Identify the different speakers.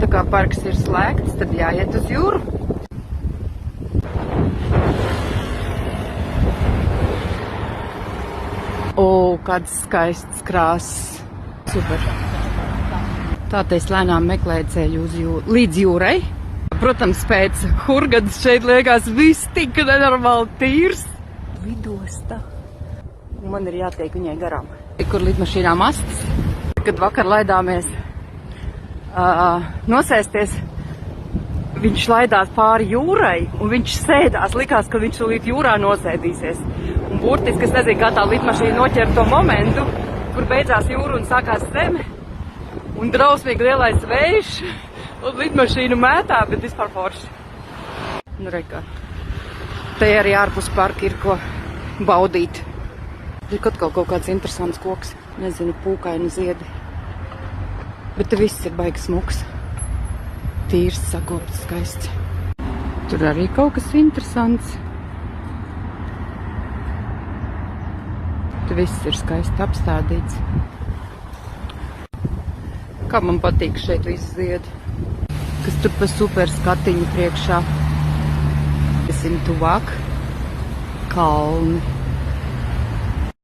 Speaker 1: Tā kā parks ir slēgts, tad jāiet uz jūru. O, kāds skaists krāsas. Super. Tātad es lēnām meklēju ceļu līdz jūrai. Protams, pēc Hurgadas šeit liekas viss tik nenormāli tīrs. Lidosta. Man ir jātiek viņai garām. Kur lidmašīnām astes. Kad vakar laidāmies nosēsties, viņš laidās pāri jūrai un viņš sēdās. Likās, ka viņš tūlīt jūrā nosēdīsies. Un burtiski, es nezinu, kā tā lidmašīna noķer to momentu, kur beidzās jūra un sākās zeme. Un drausmīgi lielais vējš un lidmašīnu mētā, bet vispār forši. Nu, rekā. Te arī ārpus parka ir ko baudīt. Ir kaut kāds interesants koks. Nezinu, pūkaini ziedi. Bet te viss ir baigi smuks. Tīrs, sakopts, skaists. Tur arī kaut kas interesants. Te viss ir skaisti apstādīts. Kā man patīk šeit viss ziedi. Kas tur pa super skatiņu priekšā. Esam tuvāk. Kalni.